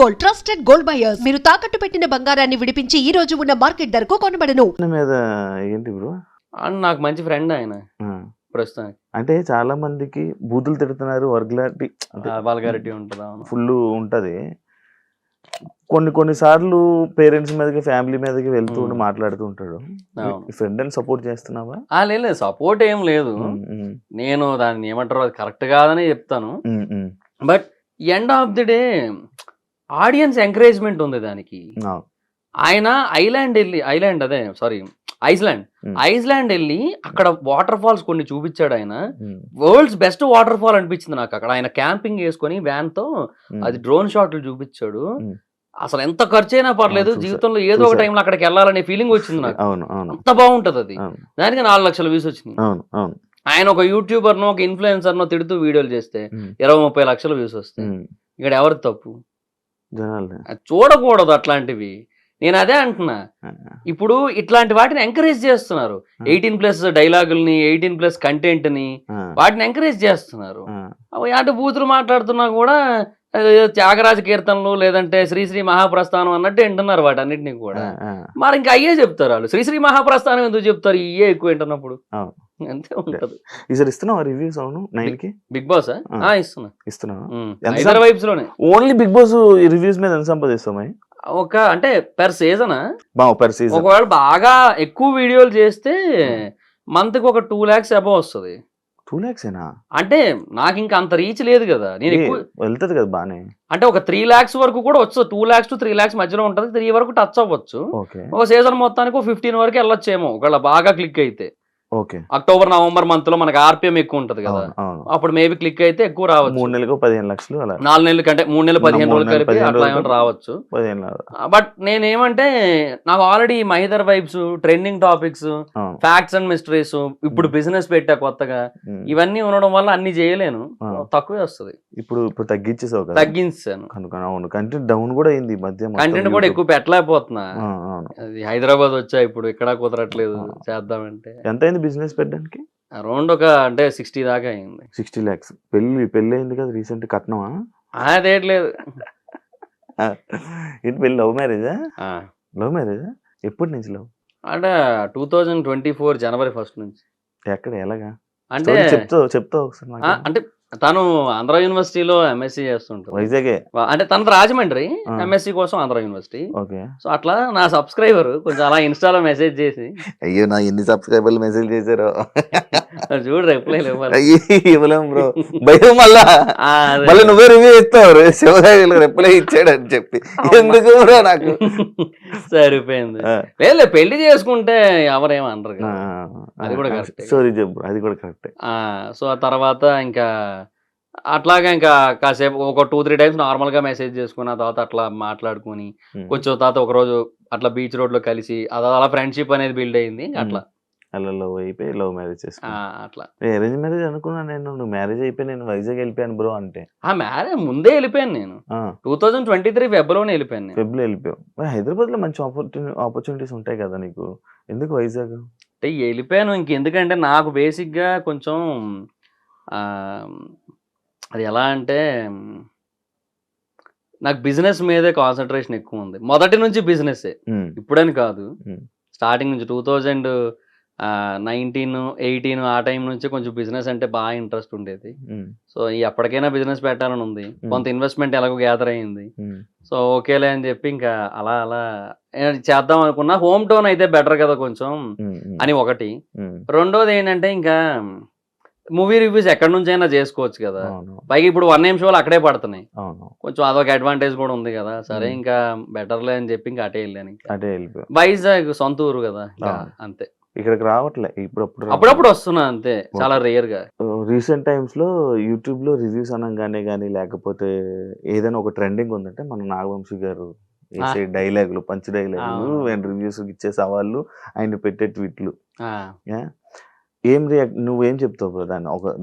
Gold trusted gold buyers. మీరు తాకట్టు పెట్టిన బంగారాన్ని విడిపించి ఈ రోజు ఉన్న మార్కెట్ ధరకు కొనబడను. మీద ఏంటి బ్రో? నాకు మంచి ఫ్రెండ్ ఆయన ప్రస్తుతానికి. అంటే చాలా మందికి బూతులు తిడుతున్నారు, వర్గ్లారిటీ వల్గారిటీ ఉంటుంది, ఫుల్ ఉంటది. కొన్ని సార్లు పేరెంట్స్ మీదకి ఫ్యామిలీ మీదకి వెళ్తూ ఉండి మాట్లాడుతూ ఉంటాడు. ఫ్రెండ్ అని సపోర్ట్ చేస్తున్నావా? లేదు, సపోర్ట్ ఏం లేదు. నేను దాన్ని ఏమంటారు, అది కరెక్ట్ కాదని చెప్తాను. But end of the day audience encouragement ఉంది దానికి. ఆయన ఐస్లాండ్ వెళ్ళి అక్కడ వాటర్ ఫాల్స్ కొన్ని చూపించాడు. ఆయన వరల్డ్స్ బెస్ట్ వాటర్ ఫాల్ అనిపించింది నాకు అక్కడ. ఆయన క్యాంపింగ్ వేసుకొని వ్యాన్ తో అది డ్రోన్ షాట్లు చూపించాడు. అసలు ఎంత ఖర్చు అయినా పర్లేదు, జీవితంలో ఏదో ఒక టైంలో అక్కడికి వెళ్ళాలనే ఫీలింగ్ వచ్చింది నాకు. అంత బాగుంటది అది. దానికి 4 లక్షల వ్యూస్ వచ్చినాయి. ఆయన ఒక యూట్యూబర్ నో, ఒక ఇన్ఫ్లుయెన్సర్ నో తిడుతూ వీడియోలు చేస్తే 20-30 లక్షల వ్యూస్ వస్తాయి. ఇక్కడ ఎవరి తప్పు? చూడకూడదు అట్లాంటివి. నేను అదే అంటున్నా. ఇప్పుడు ఇట్లాంటి వాటిని ఎంకరేజ్ చేస్తున్నారు. 18+ డైలాగుల్ని, 18+ కంటెంట్ ని, వాటిని ఎంకరేజ్ చేస్తున్నారు. అటు బూతులు మాట్లాడుతున్నా కూడా త్యాగరాజ కీర్తనలు లేదంటే శ్రీశ్రీ మహాప్రస్థానం అన్నట్టు వింటున్నారు వాటన్నిటిని కూడా. మరి ఇంకా అయ్యే చెప్తారు వాళ్ళు. శ్రీశ్రీ మహాప్రస్థానం ఎందుకు చెప్తారు? ఇయ్యే ఎక్కువ వింటున్నప్పుడు అంతే ఉంటది. రివ్యూస్ బిగ్ బాస్ ఇస్తున్నా హైదరాబాద్ వైబ్స్ లోనే. ఓన్లీ బిగ్ బాస్ రివ్యూస్ మీద ఎంత సంపాదిస్తామా? అంటే పెర్ సీజన్ ఒకవేళ బాగా ఎక్కువ వీడియోలు చేస్తే మంత్ కి ఒక 2 lakhs అబౌవ్ వస్తుంది. 2 lakhs అంటే నాకు ఇంకా అంత రీచ్ లేదు కదా. నేను ఎక్కువ వెళ్తుంది కదా బానే. అంటే ఒక 3 lakhs వరకు కూడా వచ్చు. 2 lakhs to 3 lakhs మధ్యలో ఉంటది. 3 వరకు టచ్ అవ్వచ్చు. ఒక సీజన్ మొత్తానికి 15 వరకు వెళ్ళొచ్చేమో ఒకవేళ బాగా క్లిక్ అయితే. అక్టోబర్ నవంబర్ మంత్ లో మనకి ఆర్పిఎం ఎక్కువ ఉంటది కదా, అప్పుడు మేబీ క్లిక్ అయితే ఎక్కువ రావచ్చు. 3 నెలలకు 15 లక్షలు, 4 నెలల కంటే 3 నెలలు 15 రోజులు కలిపి అట్లా ఏమైనా రావచ్చు. బట్ నేనేమంటే నాకు ఆల్రెడీ మైదర్ vibes, trending topics, facts and mysteries, ఇప్పుడు బిజినెస్ పెట్టా కొత్తగా, ఇవన్నీ ఉండడం వల్ల అన్ని చేయలేను, తక్కువే వస్తుంది. ఇప్పుడు తగ్గించాను. కంటెంట్ డౌన్ కూడా అయింది మధ్య. కంటెంట్ కూడా ఎక్కువ పెట్టలేకపోతున్నా. హైదరాబాద్ వచ్చా, ఇప్పుడు ఇక్కడ కుదరట్లేదు చేద్దామంటే. ఎంత అయింది బిజినెస్ పెట్టడానికి? అరౌండ్ ఒక 60 దాకా అయింది. 60 lakhs. పెళ్లి అయింది కదా రీసెంట్, కట్నమా? అదేట్లేదు. ఏంటి పెళ్లి? లవ్ మ్యారేజా? ఎప్పటి నుంచి లవ్? అంటే 2024 జనవరి 1 నుంచి. ఎక్కడ, ఎలాగా అంటే చెప్తావు ఒకసారి. అంటే తను ఆంధ్ర యూనివర్సిటీలో ఎంఎస్సీ చేస్తుంటారు. వైజాగే అంటే తన రాజమండ్రి, ఎంఎస్సీ కోసం ఆంధ్ర యూనివర్సిటీ. సో అట్లా నా సబ్స్క్రైబర్ కొంచెం అలా ఇన్స్టాలో మెసేజ్ చేసి, అయ్యో నా ఎన్ని సబ్స్క్రైబర్లు మెసేజ్ చేశారో చూడు, రిప్లై ఇవ్వలేం బ్రో, భయం. మళ్ళీ నువ్వే రివ్యూ ఇస్తావు, శివసాయి రిప్లై ఇచ్చాడు అని చెప్పి. ఎందుకు బ్రో? నాకు సరిపోయింది. లేదు, పెళ్లి చేసుకుంటే ఎవరేమనరు కదా, అది కూడా కరెక్ట్. సారీ చెప్పు, అది కూడా కరెక్ట్. సో ఆ తర్వాత ఇంకా అట్లాగా ఇంకా కాసేపు ఒక 2-3 టైమ్స్ నార్మల్ గా మెసేజ్ చేసుకుని, ఆ తర్వాత అట్లా మాట్లాడుకుని కొంచెం తర్వాత ఒక రోజు అట్లా బీచ్ రోడ్ లో కలిసి అలా ఫ్రెండ్షిప్ అనేది బిల్డ్ అయింది. అట్లా లవ్ అయిపోయి లవ్ మ్యారేజ్ చేసుకున్నా. అట్లా అరేంజ్ మ్యారేజ్ అనుకున్నా నేను. నువ్వు మ్యారేజ్ అయిపోయి నేను వైజాగ్ వెళ్ళిపోయాను బ్రో అంటే. మ్యారేజ్ ముందే వెళ్ళిపోయాను నేను. 2023 ఫెబ్లోనే వెళ్ళిపోయాను. ఫెబ్లో వెళ్ళిపోయావు. హైదరాబాద్ లో మంచి ఆపర్చునిటీస్ ఉంటాయి కదా నీకు, ఎందుకు వైజాగ్? అంటే వెళ్ళిపోయాను ఇంకెందుకంటే నాకు బేసిక్ గా కొంచెం అది ఎలా అంటే, నాకు బిజినెస్ మీదే కాన్సన్ట్రేషన్ ఎక్కువ ఉంది. మొదటి నుంచి బిజినెస్, ఇప్పుడని కాదు. స్టార్టింగ్ నుంచి 2019, 18 ఆ టైం నుంచి కొంచెం బిజినెస్ అంటే బాగా ఇంట్రెస్ట్ ఉండేది. సో ఎప్పటికైనా బిజినెస్ పెట్టాలని ఉంది. కొంత ఇన్వెస్ట్మెంట్ ఎలాగో గ్యాదర్ అయ్యింది. సో ఓకేలే అని చెప్పి ఇంకా అలా చేద్దాం అనుకున్నా. హోమ్ టౌన్ అయితే బెటర్ కదా కొంచెం అని ఒకటి. రెండోది ఏంటంటే, ఇంకా మూవీ రివ్యూస్ ఎక్కడి నుంచి అయినా చేసుకోవచ్చు కదా. పైగా ఇప్పుడు 1 AM షోలు అక్కడే పడుతున్నాయి. కొంచెం అదొక అడ్వాంటేజ్ కూడా ఉంది కదా. సరే ఇంకా బెటర్లే అని చెప్పి ఇంకా అటే వెళ్ళాను. వైజాగ్ సొంత ఊరు కదా, అంతే. ఇక్కడికి రావట్లే అప్పుడప్పుడు వస్తున్నా, అంతే, చాలా రేర్ గా. రీసెంట్ టైమ్స్ లో యూట్యూబ్ లో రివ్యూస్ అనగానే గానీ, లేకపోతే ఏదైనా ఒక ట్రెండింగ్ ఉందంటే మన నాగవంశీ గారు వేసే డైలాగులు, పంచ్ డైలాగులు, రివ్యూస్ ఇచ్చే సవాళ్ళు, ఆయన పెట్టే ట్వీట్లు. నువ్వేం చెప్తావు బ్రో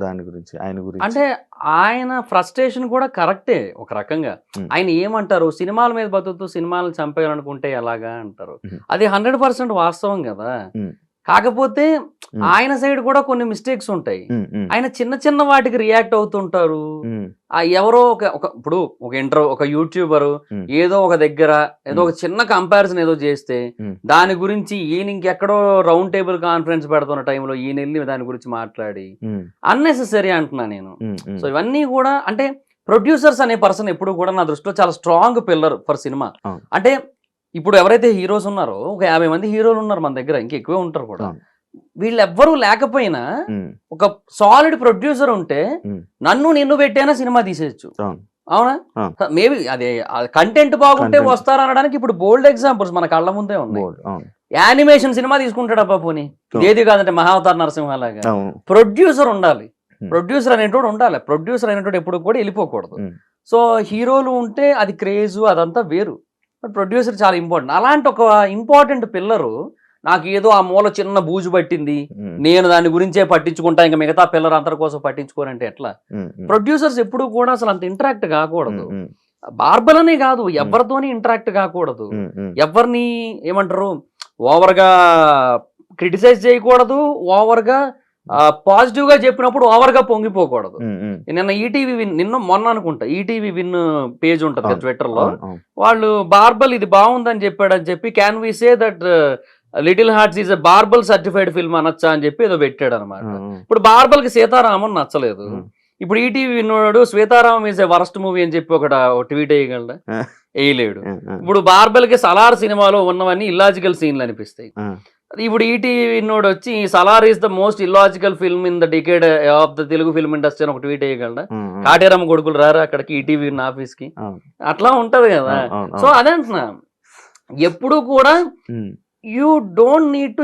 దాని గురించి, ఆయన గురించి? అంటే ఆయన ఫ్రస్ట్రేషన్ కూడా కరెక్టే ఒక రకంగా. ఆయన ఏమంటారు, సినిమాల మీద బతుకుతూ సినిమాలను చంపేయాలనుకుంటే ఎలాగా అంటారు. అది 100% వాస్తవం కదా. కాకపోతే ఆయన సైడ్ కూడా కొన్ని మిస్టేక్స్ ఉంటాయి. ఆయన చిన్న చిన్న వాటికి రియాక్ట్ అవుతుంటారు. ఎవరో ఇప్పుడు ఒక యూట్యూబర్ ఏదో ఒక దగ్గర ఏదో ఒక చిన్న కంపారిజన్ ఏదో చేస్తే దాని గురించి ఈయన ఇంకెక్కడో రౌండ్ టేబుల్ కాన్ఫరెన్స్ పెడుతున్న టైంలో ఈయన వెళ్ళి దాని గురించి మాట్లాడి అన్నెసెసరీ అంటున్నా నేను. సో ఇవన్నీ కూడా అంటే ప్రొడ్యూసర్స్ అనే పర్సన్ ఎప్పుడు కూడా నా దృష్టిలో చాలా స్ట్రాంగ్ పిల్లర్ ఫర్ సినిమా. అంటే ఇప్పుడు ఎవరైతే హీరోస్ ఉన్నారో ఒక 50 మంది హీరోలు ఉన్నారు మన దగ్గర, ఇంకా ఎక్కువే ఉంటారు కూడా. వీళ్ళెవ్వరూ లేకపోయినా ఒక సాలిడ్ ప్రొడ్యూసర్ ఉంటే నిన్ను పెట్టైనా సినిమా తీసేయచ్చు. అవునా? మేబీ అదే కంటెంట్ బాగుంటే వస్తారు అనడానికి ఇప్పుడు బోల్డ్ ఎగ్జాంపుల్స్ మన కళ్ళ ముందే ఉన్నాయి. యానిమేషన్ సినిమా తీసుకుంటాడు అబ్బా పోనీ, ఏది కాదంటే మహావతార నరసింహలాగా. ప్రొడ్యూసర్ ఉండాలి, ప్రొడ్యూసర్ అనేటోడు ఉండాలి. ప్రొడ్యూసర్ అనేటోడు ఎప్పుడు కూడా వెళ్ళిపోకూడదు. సో హీరోలు ఉంటే అది క్రేజు అదంతా వేరు, బట్ ప్రొడ్యూసర్ చాలా ఇంపార్టెంట్. అలాంటి ఒక ఇంపార్టెంట్ పిల్లరు నాకు ఏదో ఆ మూల చిన్న బూజు పట్టింది, నేను దాని గురించే పట్టించుకుంటా, ఇంకా మిగతా పిల్లలు అందరి కోసం పట్టించుకోరంటే ఎట్లా? ప్రొడ్యూసర్స్ ఎప్పుడు కూడా అసలు అంత ఇంటరాక్ట్ కాకూడదు. బార్బలనే కాదు, ఎవరితోని ఇంటరాక్ట్ కాకూడదు. ఎవరిని ఏమంటారు ఓవర్గా క్రిటిసైజ్ చేయకూడదు, ఓవర్గా పాజిటివ్ గా చెప్పినప్పుడు ఓవర్ గా పొంగిపోకూడదు. నిన్న ఈటీవీ విన్, మొన్న అనుకుంటా ఈటీవీ విన్ పేజ్ ఉంటది కదా ట్విట్టర్ లో, వాళ్ళు బార్బల్ ఇది బాగుందని చెప్పాడని చెప్పి can we say that little hearts is a బార్బల్ సర్టిఫైడ్ ఫిల్మ్ అనొచ్చా అని చెప్పి ఏదో పెట్టాడు అనమాట. ఇప్పుడు బార్బల్ కి సీతారామన్ నచ్చలేదు, ఇప్పుడు ఈటీవీ విన్నాడు Sita Ramam is a worst movie అని చెప్పి ఒక ట్వీట్ వేయగలడా? వేయలేడు. ఇప్పుడు బార్బల్ కి సలార్ సినిమాలో ఉన్నవన్నీ ఇల్లాజికల్ సీన్లు అనిపిస్తాయి. ఇప్పుడు ఈటీవీ విన్నోడు వచ్చి Salaar is the most illogical film in the decade of the Telugu film industry అని ఒక ట్వీట్ వేయగలడా? కాటేరమ్మ కొడుకులు రారా అక్కడికి ఈటీవీ విన్ ఆఫీస్ కి? అట్లా ఉంటది కదా. సో అదే అంటున్నా, ఎప్పుడు కూడా యూ డోంట్ నీడ్ టు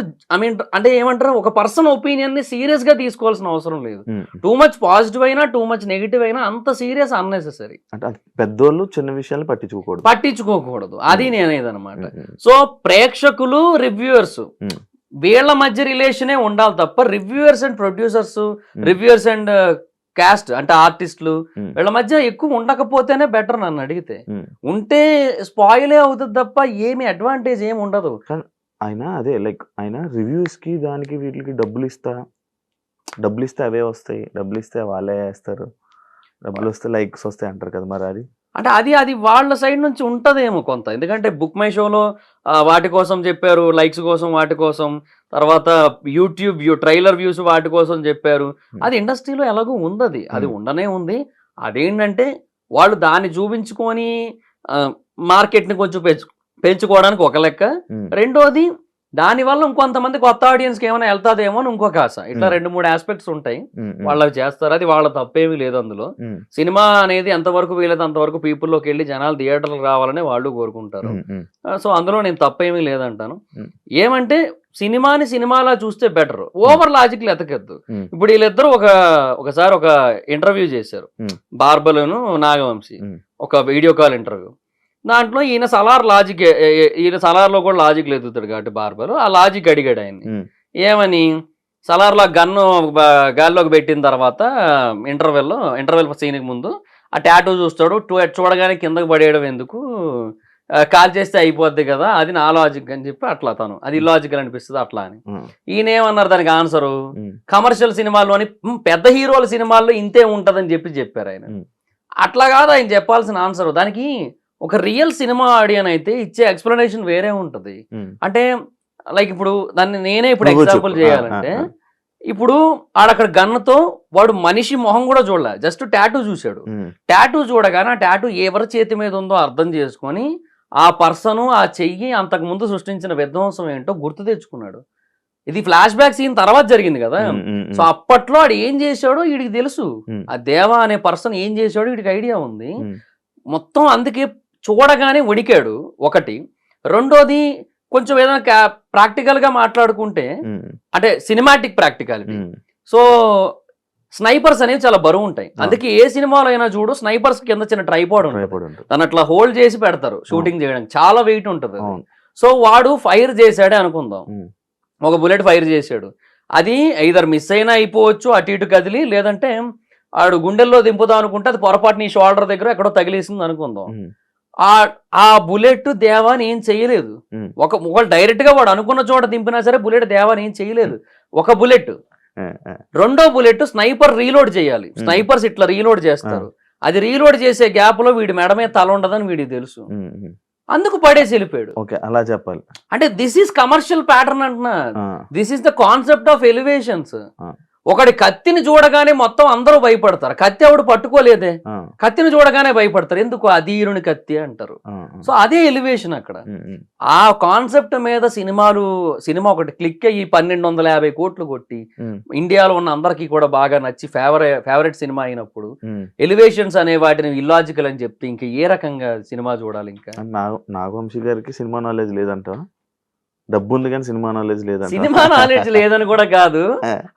అంటే ఏమంటారు, ఒక పర్సన్ ఒపీనియన్ ని సీరియస్ గా తీసుకోవాల్సిన అవసరం లేదు. టూ మచ్ పాజిటివ్ అయినా టూ మచ్ నెగిటివ్ అయినా అంత సీరియస్ అన్నెసెసరీ. పెద్దోళ్ళు చిన్న విషయాలు పట్టించుకోకూడదు, అది నేనేదన్నమాట. సో ప్రేక్షకులు రివ్యూవర్స్ వీళ్ళ మధ్య రిలేషనే ఉండాలి తప్ప reviewers and producers, reviewers and cost అంటే ఆర్టిస్టులు వీళ్ళ మధ్య ఎక్కువ ఉండకపోతేనే బెటర్ నన్ను అడిగితే. ఉంటే స్పాయిలే అవుతుంది తప్ప ఏమి అడ్వాంటేజ్ ఏమి ఉండదు. ఆయన అదే లైక్ ఆయన రివ్యూస్ కి దానికి వీటికి డబ్బులు ఇస్తే అవే వస్తాయి, డబ్బులు ఇస్తే వాళ్ళే వేస్తారు, డబ్బులు వస్తే లైక్స్ వస్తాయి అంటారు కదా. మరి అది అంటే అది వాళ్ళ సైడ్ నుంచి ఉంటదేమో కొంత, ఎందుకంటే బుక్ మై షోలో వాటి కోసం చెప్పారు, లైక్స్ కోసం వాటి కోసం, తర్వాత యూట్యూబ్ ట్రైలర్ వ్యూస్ వాటి కోసం చెప్పారు. అది ఇండస్ట్రీలో ఎలాగో ఉంది, అది ఉండనే ఉంది. అదేంటంటే వాళ్ళు దాన్ని చూపించుకొని మార్కెట్ని కొంచెం పెంచుకోవడానికి ఒక లెక్క, రెండోది దానివల్ల ఇంకొంతమంది కొత్త ఆడియన్స్ కి ఏమైనా వెళ్తాదేమో అని ఇంకొక ఆశ. ఇట్లా 2-3 ఆస్పెక్ట్స్ ఉంటాయి, వాళ్ళు చేస్తారు. అది వాళ్ళ తప్పేమీ లేదు అందులో. సినిమా అనేది ఎంతవరకు వీలైతే అంతవరకు పీపుల్లోకి వెళ్ళి జనాలు థియేటర్లకు రావాలని వాళ్ళు కోరుకుంటారు. సో అందులో నేను తప్పేమీ లేదంటాను. ఏమంటే సినిమాని సినిమాలా చూస్తే బెటర్, ఓవర్ లాజిక్లు ఎతకద్దు. ఇప్పుడు వీళ్ళిద్దరూ ఒకసారి ఒక ఇంటర్వ్యూ చేశారు, బార్బలును నాగవంశీ, ఒక వీడియో కాల్ ఇంటర్వ్యూ. దాంట్లో ఈయన సలార్లో కూడా లాజిక్ ఎదుగుతాడు కాబట్టి బార్బర్ ఆ లాజిక్ అడిగాడు ఆయన్ని, ఏమని సలార్లో గన్ను గాల్లోకి పెట్టిన తర్వాత ఇంటర్వెల్ సీన్కి ముందు ఆ టాటూ చూస్తాడు, చూడగానే కిందకు పడేయడం ఎందుకు, కాల్ చేస్తే అయిపోద్ది కదా, అది నా లాజిక్ అని చెప్పి అట్లా తను అది ఇల్లాజికల్ అనిపిస్తుంది అట్లా అని. ఈయన ఏమన్నారు దానికి ఆన్సరు, కమర్షియల్ సినిమాల్లోని పెద్ద హీరోల సినిమాల్లో ఇంతే ఉంటదని చెప్పారు ఆయన. అట్లా కాదు ఆయన చెప్పాల్సిన ఆన్సర్. దానికి ఒక రియల్ సినిమా ఆడియన్ అయితే ఇచ్చే ఎక్స్ప్లెనేషన్ వేరే ఉంటది. అంటే లైక్ ఇప్పుడు దాన్ని నేనే ఇప్పుడు ఎగ్జాంపుల్ చేయాలంటే, ఇప్పుడు ఆడక్కడ గన్నుతో వాడు మనిషి మొహం కూడా చూడలే, జస్ట్ టాటూ చూశాడు. టాటూ చూడగానే ఆ టాటూ ఎవరి చేతి మీద ఉందో అర్థం చేసుకొని ఆ పర్సన్ ఆ చెయ్యి అంతకు ముందు సృష్టించిన విధ్వంసం ఏంటో గుర్తు తెచ్చుకున్నాడు. ఇది ఫ్లాష్ బ్యాక్ సీన్ తర్వాత జరిగింది కదా. సో అప్పట్లో ఆడు ఏం చేశాడో వీడికి తెలుసు, ఆ దేవా అనే పర్సన్ ఏం చేశాడో వీడికి ఐడియా ఉంది మొత్తం. అందుకే చూడగానే వడికాడు ఒకటి. రెండోది కొంచెం ఏదైనా ప్రాక్టికల్ గా మాట్లాడుకుంటే అంటే సినిమాటిక్ ప్రాక్టికాలిటీ. సో స్నైపర్స్ అనేవి చాలా బరువు ఉంటాయి, అందుకే ఏ సినిమాలో అయినా చూడు స్నైపర్స్ కింద చిన్న ట్రైపాడ్ ఉంటుంది, దాన్ని అట్లా హోల్డ్ చేసి పెడతారు షూటింగ్ చేయడానికి, చాలా వెయిట్ ఉంటుంది. సో వాడు ఫైర్ చేశాడే అనుకుందాం, ఒక బుల్లెట్ ఫైర్ చేశాడు, అది ఐదర్ మిస్ అయినా అయిపోవచ్చు అటు ఇటు కదిలి, లేదంటే ఆడు గుండెల్లో దింపుదాం అనుకుంటే అది పొరపాటు నీ షోల్డర్ దగ్గర ఎక్కడో తగిలేసింది అనుకుందాం. ఆ బుల్లెట్ దేవాని ఏం చేయలేదు. ఉమ్, ఒకవేళ డైరెక్ట్ గా వాడు అనుకున్న చోట దింపినా సరే బుల్లెట్ దేవాని ఏం చేయలేదు. ఒక బుల్లెట్. రెండో బుల్లెట్ స్నైపర్ రీలోడ్ చేయాలి. స్నైపర్స్ ఇట్లా రీలోడ్ చేస్తారు. అది రీలోడ్ చేసే గ్యాప్ లో వీడి మెడ మీద తల ఉండదని వీడికి తెలుసు. అందుకు పడేసి వెళ్ళిపోయాడు. ఓకే, అలా చెప్పాలి. అంటే దిస్ ఈస్ కమర్షియల్ ప్యాటర్న్ అంటున్నా. This is the concept of elevations. ఒకటి కత్తిని చూడగానే మొత్తం అందరూ భయపడతారు. కత్తి ఎవడు పట్టుకోలేదే, కత్తిని చూడగానే భయపడతారు. ఎందుకు? అధీరుని కత్తి అంటారు. సో అదే ఎలివేషన్ అక్కడ. ఆ కాన్సెప్ట్ మీద సినిమా ఒకటి క్లిక్ అయ్యి 1250 కోట్లు కొట్టి ఇండియాలో ఉన్న అందరికీ కూడా బాగా నచ్చి ఫేవరెట్ సినిమా అయినప్పుడు ఎలివేషన్స్ అనే వాటిని ఇల్లాజికల్ అని చెప్తే ఇంకా ఏ రకంగా సినిమా చూడాలి? ఇంకా నాగవంశీ గారికి సినిమా నాలెడ్జ్ లేదంట. డబ్బు ఉంది కానీ సినిమా నాలెడ్జ్ లేదంట. సినిమా నాలెడ్జ్ లేదని కూడా కాదు,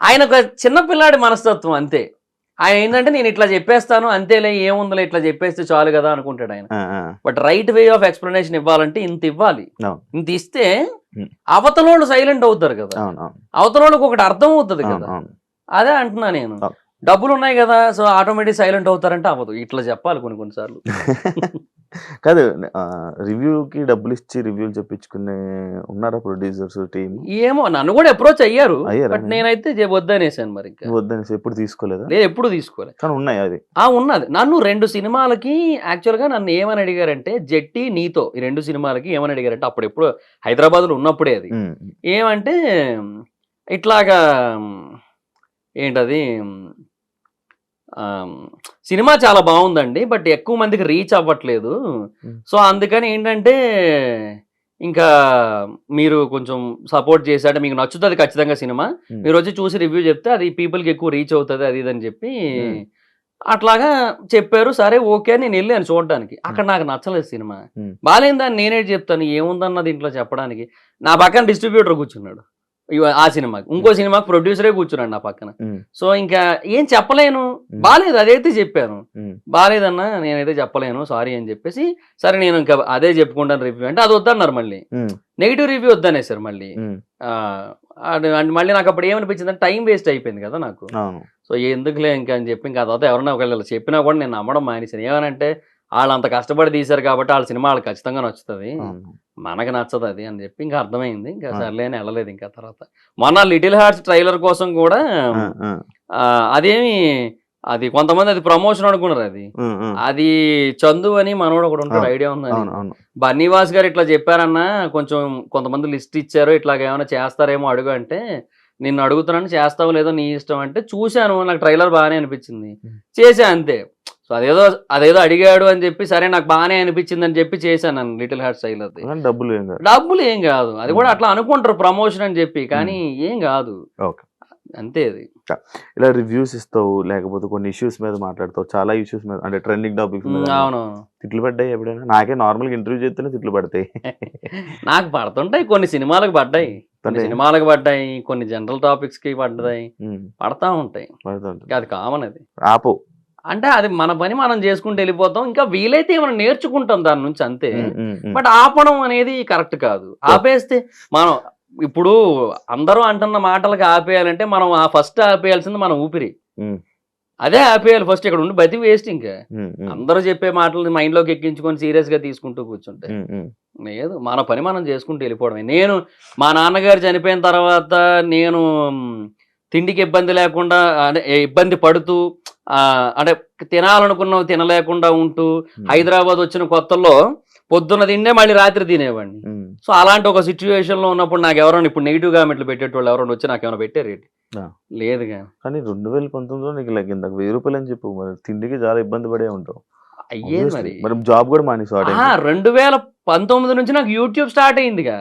ఆయన ఒక చిన్న పిల్లాడి మనస్తత్వం అంతే. ఆయన ఏంటంటే నేను ఇట్లా చెప్పేస్తాను అంతేలే, ఏముందిలే ఇట్లా చెప్పేస్తే చాలు కదా అనుకుంటాడు ఆయన. But right way of explanation ఇవ్వాలంటే ఇంత ఇవ్వాలి. ఇంత ఇస్తే అవతలోళ్ళు సైలెంట్ అవుతారు కదా, అవతలోళ్ళకి ఒకటి అర్థం అవుతుంది కదా. అదే అంటున్నా నేను. డబ్బులు ఉన్నాయి కదా సో ఆటోమేటిక్ సైలెంట్ అవుతారంటే అవ్వదు. ఇట్లా చెప్పాలి కొన్నిసార్లు. కాదు, రివ్యూకి డబ్బులు ఇచ్చి రివ్యూలు చెప్పించుకునే ఉన్నారా ప్రొడ్యూసర్స్ టీమ్? ఏమో, నన్ను కూడా అప్రోచ్ అయ్యారు. బట్ నేనైతే వద్దనేసాను. మరి వద్దనేసి ఎప్పుడు తీసుకోలేదా? లేదు, ఎప్పుడు తీసుకోలేదు. కానీ ఉన్నాయి అది. ఉన్నది. నన్ను 2 సినిమాలకి యాక్చువల్ గా నన్ను ఏమని అడిగారంటే, జెట్టి నీతో ఈ 2 సినిమాలకి ఏమని అడిగారంటే, అప్పుడు ఎప్పుడు హైదరాబాద్ లో ఉన్నప్పుడే అది ఏమంటే ఇట్లాగా ఏంటది, సినిమా చాలా బాగుందండి బట్ ఎక్కువ మందికి రీచ్ అవ్వట్లేదు. సో అందుకని ఏంటంటే ఇంకా మీరు కొంచెం సపోర్ట్ చేశాడు, మీకు నచ్చుతుంది ఖచ్చితంగా సినిమా, మీరు వచ్చి చూసి రివ్యూ చెప్తే అది పీపుల్కి ఎక్కువ రీచ్ అవుతుంది అది ఇదని చెప్పి అట్లాగా చెప్పారు. సరే ఓకే అని నేను వెళ్ళాను చూడడానికి. అక్కడ నాకు నచ్చలేదు సినిమా. బాగాలేదని నేనే చెప్తాను, ఏముందన్న దీంట్లో చెప్పడానికి. నా పక్కన డిస్ట్రిబ్యూటర్ కూర్చున్నాడు ఆ సినిమాకి, ఇంకో సినిమాకి ప్రొడ్యూసరే కూర్చున్నాడు నా పక్కన. సో ఇంకా ఏం చెప్పలేను. బాలేదు అదైతే చెప్పాను, బాలేదన్నా నేనైతే చెప్పలేను సారీ అని చెప్పేసి, సరే నేను ఇంకా అదే చెప్పుకుంటాను రివ్యూ అంటే అది వద్దన్నారు. మళ్ళీ నెగిటివ్ రివ్యూ వద్దనేసారు మళ్ళీ. మళ్ళీ నాకు అప్పుడు ఏమనిపించింది అంటే టైం వేస్ట్ అయిపోయింది కదా నాకు. సో ఎందుకులే ఇంకా అని చెప్పి ఇంకా తర్వాత ఎవరైనా ఒకవేళ చెప్పినా కూడా నేను నమ్మడం మానేసాను. ఏమనంటే వాళ్ళు అంత కష్టపడి తీశారు కాబట్టి వాళ్ళ సినిమా వాళ్ళకి ఖచ్చితంగా నచ్చుతుంది, మనకు నచ్చదు అది అని చెప్పి ఇంకా అర్థమైంది. ఇంకా సర్లే అని వెళ్ళలేదు. ఇంకా తర్వాత మొన్న లిటిల్ హార్ట్స్ ట్రైలర్ కోసం కూడా అదేమి అది కొంతమంది అది ప్రమోషన్ అనుకున్నారు. అది చందు అని మనోడు ఒకడు ఉంటాడు, ఐడియా ఉందని. బన్నీవాస్ గారు ఇట్లా చెప్పారన్నా, కొంచెం కొంతమంది లిస్ట్ ఇచ్చారు ఇట్లాగ ఏమైనా చేస్తారేమో అడుగు అంటే, నిన్ను అడుగుతున్నాను చేస్తావు లేదో నీ ఇష్టం అంటే, చూశాను నాకు ట్రైలర్ బాగానే అనిపించింది చేసా అంతే. సో అదేదో అడిగాడు అని చెప్పి సరే నాకు బాగానే అనిపించింది అని చెప్పి చేశాను నన్ను లిటిల్ హార్ట్స్ ట్రైలర్. డబ్బులు ఏం కాదు, అది కూడా అట్లా అనుకుంటారు ప్రమోషన్ అని చెప్పి, కానీ ఏం కాదు అంతే. అది ఇలా రివ్యూస్ ఇస్తావు లేకపోతే కొన్ని ఇష్యూస్ మీద మాట్లాడతావు, చాలా ఇష్యూస్ మీద అంటే ట్రెండింగ్ టాపిక్స్ మీద. అవునవును. తిట్లు పడ్డాయి ఎప్పుడైనా? నాకే నార్మల్గా ఇంటర్వ్యూ చేస్తేనే తిట్లు పడతాయి. నాకు పడుతుంటాయి, కొన్ని సినిమాలకు పడ్డాయి, కొన్ని జనరల్ టాపిక్స్ కి పడ్డాయి, పడతా ఉంటాయి. అది కామన్. అది ఆపో అంటే అది మన పని మనం చేసుకుంటూ వెళ్ళిపోతాం. ఇంకా వీలైతే ఏమైనా నేర్చుకుంటాం దాని నుంచి అంతే. బట్ ఆపడం అనేది కరెక్ట్ కాదు. ఆపేస్తే మనం ఇప్పుడు అందరూ అంటున్న మాటలకు ఆపేయాలంటే మనం ఆ ఫస్ట్ ఆపేయాల్సింది మన ఊపిరి. అదే ఆపేయాలి ఫస్ట్. ఇక్కడ ఉండి బతి వేస్ట్. ఇంకా అందరూ చెప్పే మాటలు మైండ్ లోకి ఎక్కించుకొని సీరియస్ గా తీసుకుంటూ కూర్చుంటే లేదు, మన పని మనం చేసుకుంటూ వెళ్ళిపోవడమే. నేను మా నాన్నగారు చనిపోయిన తర్వాత నేను తిండికి ఇబ్బంది లేకుండా అంటే ఇబ్బంది పడుతూ అంటే తినాలనుకున్నవి తినలేకుండా ఉంటూ హైదరాబాద్ వచ్చిన కొత్తల్లో పొద్దున్న తిండే మళ్ళీ రాత్రి తినేవాడిని. సో అలాంటి ఒక సిచ్యువేషన్ లో ఉన్నప్పుడు నాకు ఎవరైనా ఇప్పుడు నెగిటివ్ కామెంట్లు పెట్టేటోళ్ళు ఎవరైనా వచ్చి నాకు ఏమైనా పెట్టారు ఏంటి? లేదుగా. కానీ 2019లో నీకు ఇందాక 1000 రూపాయలు అని చెప్పు, మరి తిండికి చాలా ఇబ్బంది పడే ఉంటావు. అయ్యేది మరి జాబ్ కూడా మానేసావు. 2019 నుంచి నాకు యూట్యూబ్ స్టార్ట్ అయిందిగా.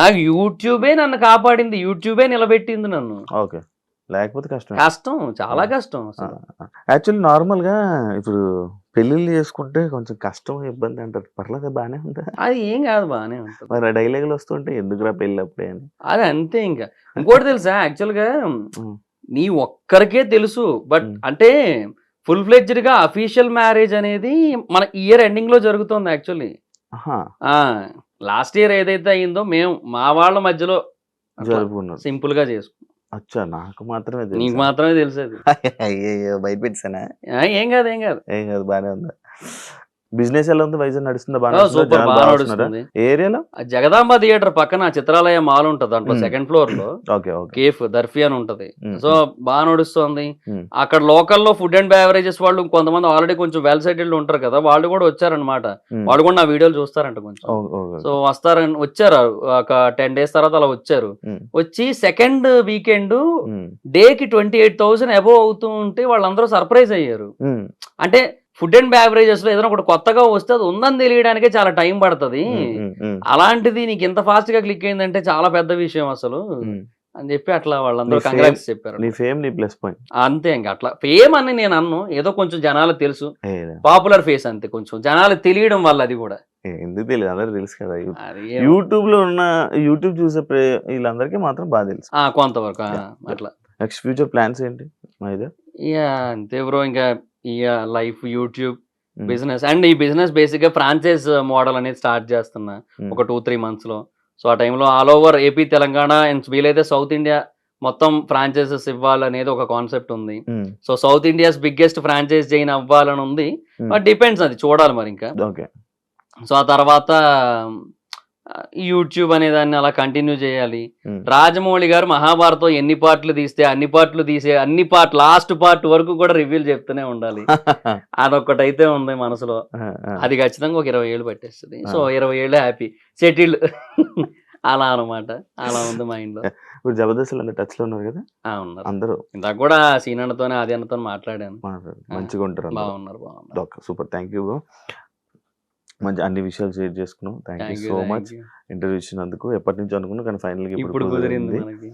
నాకు యూట్యూబే నన్ను కాపాడింది, యూట్యూబే నిలబెట్టింది నన్ను. ఓకే, లేకపోతే కష్టం, చాలా కష్టం అసలు. యాక్చువల్లీ నార్మల్ గా ఇప్పుడు పెళ్లిళ్ళు చేసుకుంటే కొంచెం కష్టం ఇబ్బంది అంటారు, పర్లేదు బానే ఉందా? అది ఏం కాదు, బానే ఉంటుంది. మరి ఆ డైలాగులు వస్తుంటే ఎందుకురా పెళ్ళి అప్పుడే అని. అది అంతే. ఇంకా ఇంకోటి తెలుసా, యాక్చువల్ గా నీ ఒక్కరికే తెలుసు. బట్ అంటే ఫుల్ ఫ్లెడ్జ్డ్ గా అఫీషియల్ మ్యారేజ్ అనేది మన ఇయర్ ఎండింగ్ లో జరుగుతుంది యాక్చువల్లీ. లాస్ట్ ఇయర్ ఏదైతే అయిందో మేము మా వాళ్ళ మధ్యలో సింపుల్ గా చేసుకున్నాం. అచ్చా, నాకు మాత్రమే తెలుసు. నీకు మాత్రమే తెలిసేది. అయ్యో బయట పెట్టానా? ఏం కాదు, బానే ఉందా? బిజినెస్ ఎలా ఉంది? వైజాగ్ నడుస్తుందా? బాగా సూపర్ బాగా నడుస్తుంది. ఏ ఏరియాలో? ఆ జగదాంబ థియేటర్ పక్కన చిత్రాలయ మాల్ ఉంటది, దాంట్లో సెకండ్ ఫ్లోర్ లో ఓకే ఓకే. కేఫ్ దర్ఫీ అని ఉంటది. సో బాగా నడుస్తుంది. మ్మ్. అక్కడ లోకల్లో ఫుడ్ అండ్ బెవరేజెస్ వాళ్ళు కొంతమంది ఆల్రెడీ కొంచెం వెల్ సెటిల్డ్ ఉంటారు కదా, వాళ్ళు కూడా వచ్చారనమాట. మ్మ్. వాళ్ళు కూడా నా వీడియోలు చూస్తారంట కొంచెం. ఓకే. సో వస్తారని వచ్చారు, ఒక 10 days తర్వాత అలా వచ్చారు. మ్మ్. వచ్చి సెకండ్ వీకెండ్ మ్మ్. డేకి 28,000 అబోవ్ అవుతూ ఉంటే వాళ్ళందరూ సర్ప్రైజ్ అయ్యారు. మ్మ్. అంటే ఫుడ్ అండ్ బెవరేజెస్ లో ఏదైనా ఒకటి కొత్తగా వస్తే అది ఉందని తెలియడానికే చాలా టైం పడుతుంది. మ్మ్. అలాంటిది నీకు ఇంత ఫాస్ట్ గా క్లిక్ అయిందంటే చాలా పెద్ద విషయం అసలు మ్మ్. అని చెప్పి అట్లా వాళ్ళందరూ నీ కంగ్రాట్స్ చెప్పారు. నీ ఫేమ్ నీ ప్లస్ పాయింట్. అంతే ఇంకా అట్లా ఫేమ్ అని నేను అన్ను, ఏదో కొంచెం జనాలకు తెలుసు, పాపులర్ ఫేస్ అంతే, కొంచెం జనాలకు తెలియడం వల్ల అది కూడా. ఎందుకు తెలియదు, అందరికి తెలుసు కదా. అది యూట్యూబ్ లో ఉన్న యూట్యూబ్ చూసే వీళ్ళందరికీ మాత్రం బాగా తెలుసు. కొంతవరకు అట్లా. నెక్స్ట్ ఫ్యూచర్ ప్లాన్స్ ఏంటి మైదా? ఇక అంతే బ్రో, ఇంకా ఇక లైఫ్, యూట్యూబ్, బిజినెస్. అండ్ ఈ బిజినెస్ బేసిక్ గా ఫ్రాంచైజ్ మోడల్ అనేది స్టార్ట్ చేస్తున్నా ఒక 2-3 months లో. సో ఆ టైంలో all over AP, Telangana and వీలైతే సౌత్ ఇండియా మొత్తం ఫ్రాంచైజెస్ ఇవ్వాలనేది ఒక కాన్సెప్ట్ ఉంది. So south India's biggest franchise chain అవ్వాలని ఉంది. బట్ డిపెండ్స్, అది చూడాలి మరి ఇంకా. ఓకే. సో ఆ తర్వాత యూట్యూబ్ అనే దాన్ని అలా కంటిన్యూ చేయాలి. రాజమౌళి గారు మహాభారతం ఎన్ని పార్ట్లు తీస్తే అన్ని పార్ట్లు అన్ని పార్ట్ లాస్ట్ పార్ట్ వరకు కూడా రివ్యూలు చెప్తూనే ఉండాలి. అదొక్కటైతే ఉంది మనసులో. అది ఖచ్చితంగా ఒక 20 ఏళ్ళు పట్టేస్తుంది. సో 20 ఏళ్ళు హ్యాపీ సెటిల్డ్ అలా అనమాట. అలా ఉంది మైండ్ లో. ఇప్పుడు జబర్దస్త్ అందరూ టచ్ లో ఉన్నారు కదా? ఉన్నారు అందరూ. ఇందాక కూడా సీనన్నతోనే ఆది అన్నతో మాట్లాడాను. మంచిగా ఉంటారు. బాగున్నారు. సూపర్. Thank you bro. మంచి అన్ని విషయాలు షేర్ చేసుకున్నాం. Thank you so much interview ఇచ్చినందుకు. ఎప్పటి నుంచి అనుకున్నా కానీ ఫైనల్ గా ఇప్పుడు కుదిరింది కుదిరింది. మనకి.